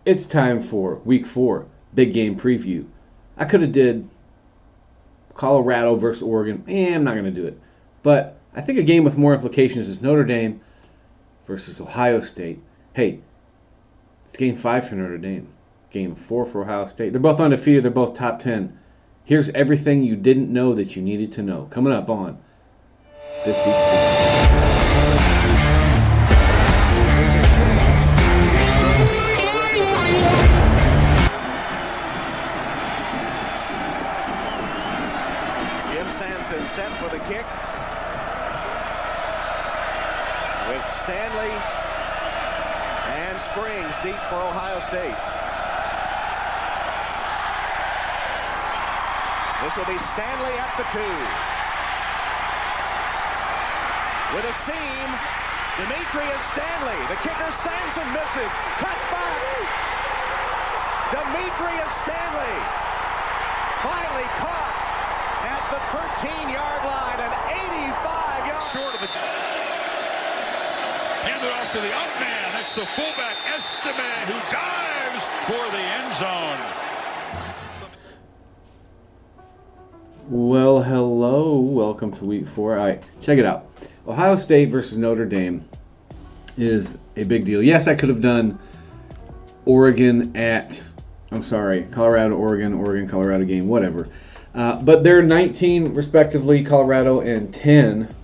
It's time for Week 4 Big Game Preview. I could have did Colorado versus Oregon. I'm not going to do it. But I think a game with more implications is Notre Dame versus Ohio State. Hey, it's Game 5 for Notre Dame. Game 4 for Ohio State. They're both undefeated. They're both top 10. Here's everything you didn't know that you needed to know. Coming up on this week's video. Set for the kick with Stanley and Springs deep for Ohio State. This will be Stanley at the 2. With a seam, Demetrius Stanley. The kicker Sanson misses. Cuts back. Demetrius Stanley finally caught at the 13-yard line, an 85-yard short of the handed off to the up man. That's the fullback Estime, who dives for the end zone. Well, hello, welcome to Week 4. All right, check it out. Ohio State versus Notre Dame is a big deal. Yes, I could have done Colorado, Oregon, Colorado game, whatever. But they're 19 respectively Colorado and 10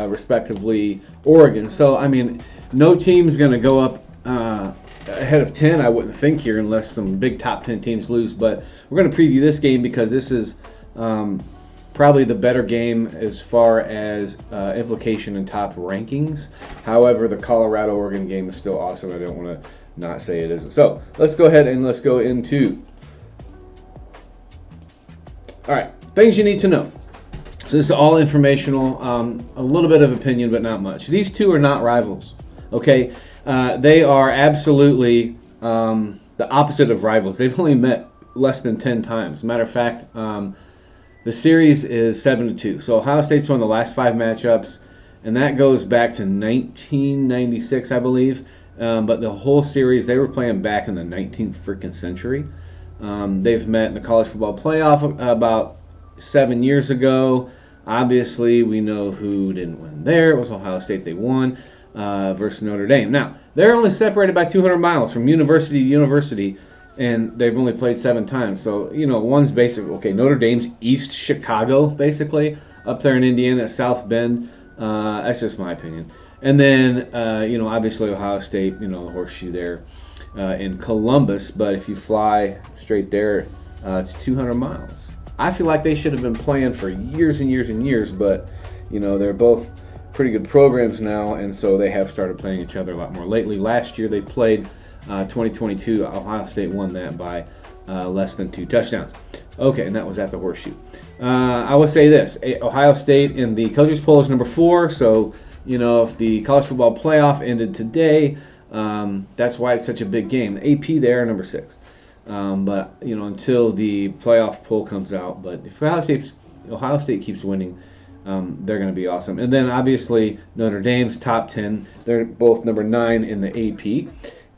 respectively Oregon. So, I mean, no team's going to go up ahead of 10, I wouldn't think here, unless some big top 10 teams lose. But we're going to preview this game because this is probably the better game as far as implication and top rankings. However, the Colorado-Oregon game is still awesome. I don't want to not say it isn't. So, let's go ahead and let's go into... All right, things you need to know. So this is all informational, a little bit of opinion, but not much. These two are not rivals, okay? They are absolutely the opposite of rivals. They've only met less than 10 times. Matter of fact, the series is 7-2. So Ohio State's won the last 5 matchups, and that goes back to 1996, I believe. But the whole series, they were playing back in the 19th freaking century. They've met in the college football playoff about 7 years ago. Obviously, we know who didn't win there. It was Ohio State. They won versus Notre Dame. Now, they're only separated by 200 miles from university to university, and they've only played 7 times. So, one's basically, okay, Notre Dame's East Chicago, basically, up there in Indiana, South Bend. That's just my opinion. And then, obviously Ohio State, the horseshoe there. In Columbus, but if you fly straight there, it's 200 miles. I feel like they should have been playing for years and years and years, but they're both pretty good programs now, and so they have started playing each other a lot more lately. Last year they played 2022. Ohio State won that by less than 2 touchdowns. Okay, and that was at the horseshoe. I will say this: Ohio State in the coaches poll is number 4. So if the college football playoff ended today. That's why it's such a big game. AP there, number 6. But until the playoff poll comes out. But if Ohio State keeps winning, they're going to be awesome. And then obviously Notre Dame's top 10. They're both number 9 in the AP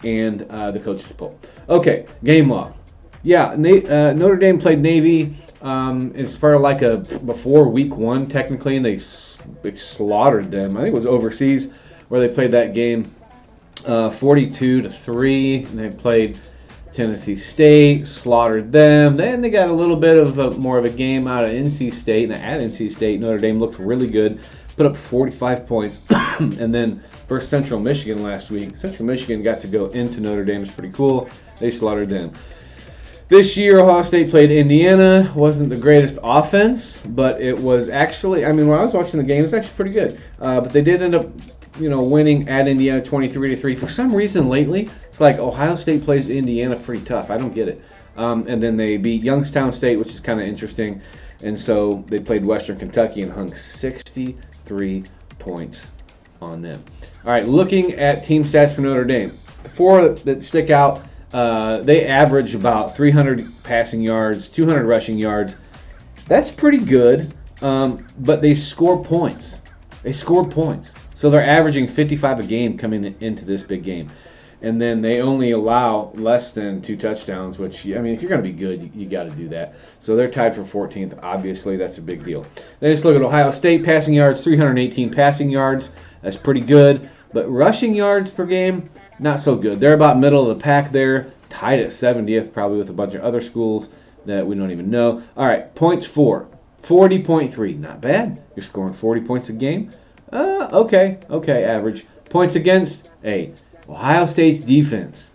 and the coaches poll. Okay, game log. Yeah, Notre Dame played Navy. It's part of like before week 1 technically, and they slaughtered them. I think it was overseas where they played that game. 42-3, and they played Tennessee State, slaughtered them. Then they got a little bit of more of a game out of NC State, and at NC State, Notre Dame looked really good, put up 45 points. And then versus Central Michigan last week, Central Michigan got to go into Notre Dame. It's pretty cool. They slaughtered them. This year, Ohio State played Indiana. Wasn't the greatest offense, but it was actually, when I was watching the game, it was actually pretty good. But they did end up winning at Indiana 23-3. For some reason lately, it's like Ohio State plays Indiana pretty tough. I don't get it. And then they beat Youngstown State, which is kind of interesting. And so they played Western Kentucky and hung 63 points on them. All right, looking at team stats for Notre Dame. 4 that stick out, they average about 300 passing yards, 200 rushing yards. That's pretty good, but they score points. So they're averaging 55 a game coming into this big game. and then they only allow less than 2 touchdowns, which, I mean, if you're going to be good, you got to do that. So they're tied for 14th. Obviously, that's a big deal. Then let's look at Ohio State passing yards, 318 passing yards. That's pretty good. But rushing yards per game, not so good. They're about middle of the pack there, tied at 70th, probably with a bunch of other schools that we don't even know. All right, points for 40.3. Not bad. You're scoring 40 points a game. Okay, average. Points against, Ohio State's defense,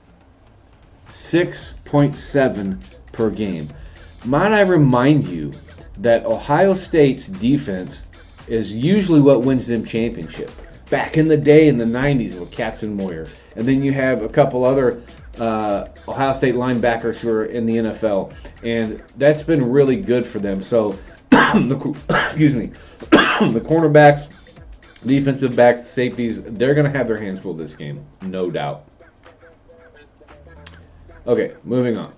6.7 per game. Might I remind you that Ohio State's defense is usually what wins them championship. Back in the day in the 90s with Katz and Moyer. And then you have a couple other Ohio State linebackers who are in the NFL. And that's been really good for them. So, the cornerbacks, defensive backs, safeties, they're going to have their hands full this game, no doubt. Okay, moving on.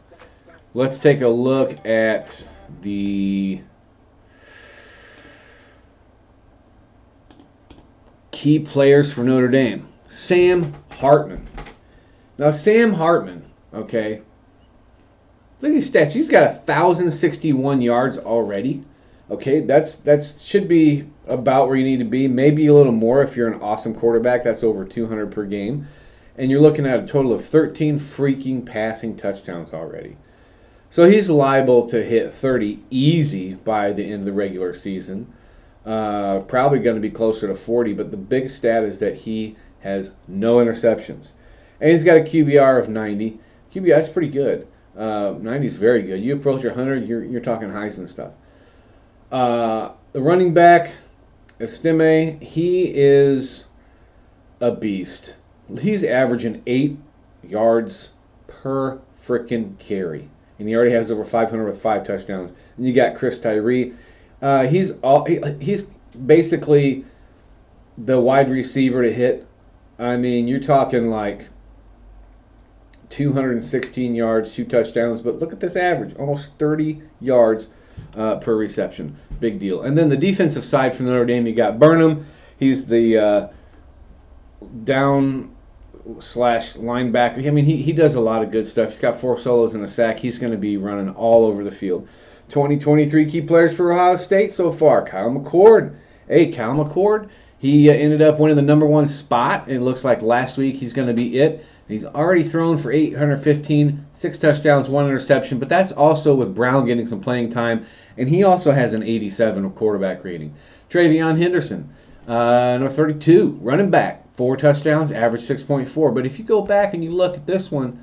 Let's take a look at the key players for Notre Dame. Sam Hartman. Now, Sam Hartman, okay, look at his stats. He's got 1,061 yards already. Okay, that should be about where you need to be. Maybe a little more if you're an awesome quarterback. That's over 200 per game. And you're looking at a total of 13 freaking passing touchdowns already. So he's liable to hit 30 easy by the end of the regular season. Probably going to be closer to 40, but the big stat is that he has no interceptions. And he's got a QBR of 90. QBR is pretty good. 90 is very good. You approach 100, you're talking Heisman stuff. The running back, Estime, he is a beast. He's averaging 8 yards per frickin' carry. And he already has over 500 with 5 touchdowns. And you got Chris Tyree. He's basically the wide receiver to hit. I mean, you're talking like 216 yards, 2 touchdowns. But look at this average, almost 30 yards per reception. Big deal. And then the defensive side for Notre Dame, you got Burnham. He's the down slash linebacker. I mean, he does a lot of good stuff. He's got 4 solos and a sack. He's going to be running all over the field. 2023 key players for Ohio State so far. Kyle McCord. Kyle McCord. He ended up winning the number 1 spot. It looks like last week he's going to be it. He's already thrown for 815, 6 touchdowns, 1 interception, but that's also with Brown getting some playing time, and he also has an 87 quarterback rating. Travion Henderson, number 32, running back, 4 touchdowns, average 6.4. But if you go back and you look at this one,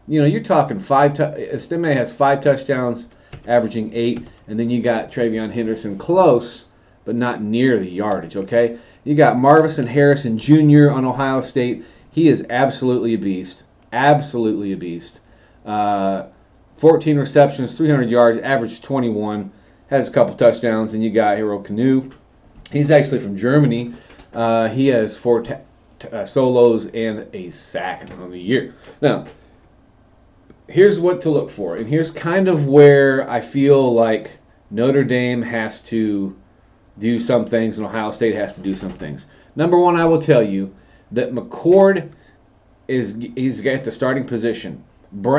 you're talking Estime has 5 touchdowns, averaging 8, and then you got Travion Henderson close, but not near the yardage, okay? You got Marvin Harrison Jr. on Ohio State. He is absolutely a beast. Absolutely a beast. 14 receptions, 300 yards, average 21. Has a couple touchdowns. And you got Hero Canoe. He's actually from Germany. He has 4 solos and a sack on the year. Now, here's what to look for. And here's kind of where I feel like Notre Dame has to do some things and Ohio State has to do some things. Number 1, I will tell you that McCord he's got the starting position.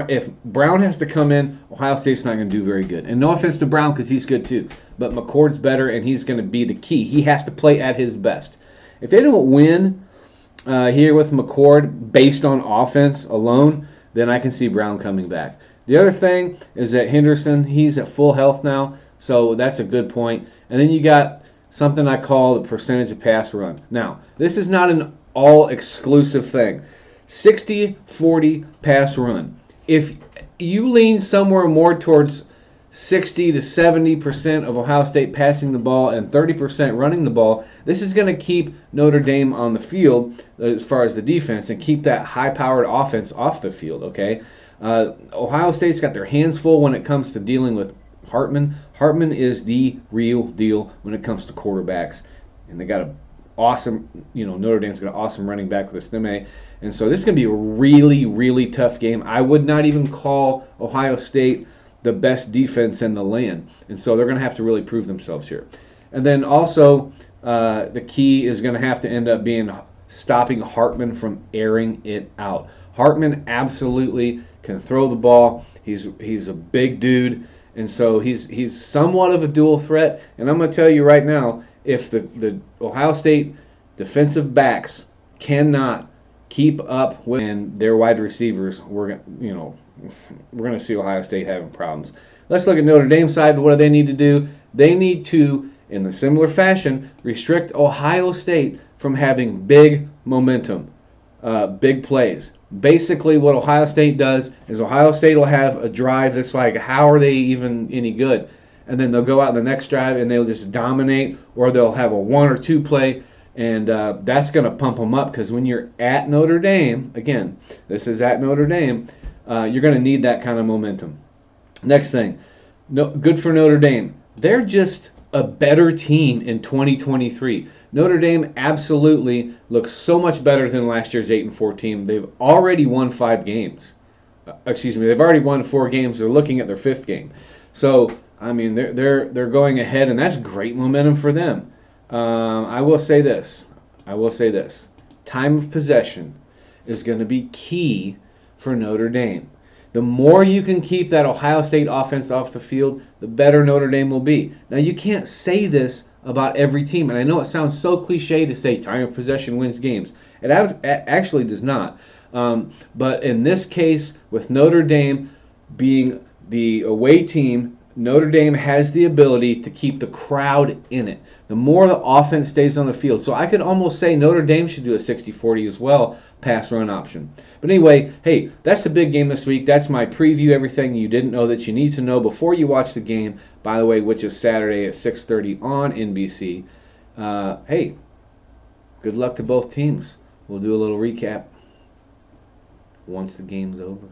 If Brown has to come in, Ohio State's not going to do very good. And no offense to Brown because he's good too. But McCord's better and he's going to be the key. He has to play at his best. If they don't win here with McCord based on offense alone, then I can see Brown coming back. The other thing is that Henderson, he's at full health now. So that's a good point. And then you got something I call the percentage of pass run. Now, this is not an all-exclusive thing. 60-40 pass run. If you lean somewhere more towards 60 to 70% of Ohio State passing the ball and 30% running the ball, this is going to keep Notre Dame on the field as far as the defense and keep that high-powered offense off the field, okay? Ohio State's got their hands full when it comes to dealing with Hartman. Hartman is the real deal when it comes to quarterbacks. And they got a awesome, Notre Dame's got an awesome running back with Estime. And so this is going to be a really, really tough game. I would not even call Ohio State the best defense in the land. And so they're going to have to really prove themselves here. And then also the key is going to have to end up being stopping Hartman from airing it out. Hartman absolutely can throw the ball. He's a big dude, and so he's somewhat of a dual threat. And I'm going to tell you right now, if the Ohio State defensive backs cannot keep up with their wide receivers, we're going to see Ohio State having problems. Let's look at Notre Dame side. What do they need to do? They need to, in a similar fashion, restrict Ohio State from having big momentum, big plays. Basically, what Ohio State does is Ohio State will have a drive that's like, how are they even any good? And then they'll go out in the next drive and they'll just dominate, or they'll have a 1 or 2 play, and that's going to pump them up, because when you're at Notre Dame, again, this is at Notre Dame, you're going to need that kind of momentum. Next thing, good for Notre Dame. They're just a better team in 2023. Notre Dame absolutely looks so much better than last year's 8-4 team. They've already won 5 games. They've already won 4 games. They're looking at their 5th game. So, I mean, they're going ahead, and that's great momentum for them. I will say this. Time of possession is going to be key for Notre Dame. The more you can keep that Ohio State offense off the field, the better Notre Dame will be. Now, you can't say this about every team, and I know it sounds so cliche to say time of possession wins games. It actually does not. But in this case, with Notre Dame being the away team, Notre Dame has the ability to keep the crowd in it. The more the offense stays on the field. So I could almost say Notre Dame should do a 60-40 as well, pass-run option. But anyway, hey, that's the big game this week. That's my preview, everything you didn't know that you need to know before you watch the game, by the way, which is Saturday at 6:30 on NBC. Hey, good luck to both teams. We'll do a little recap once the game's over.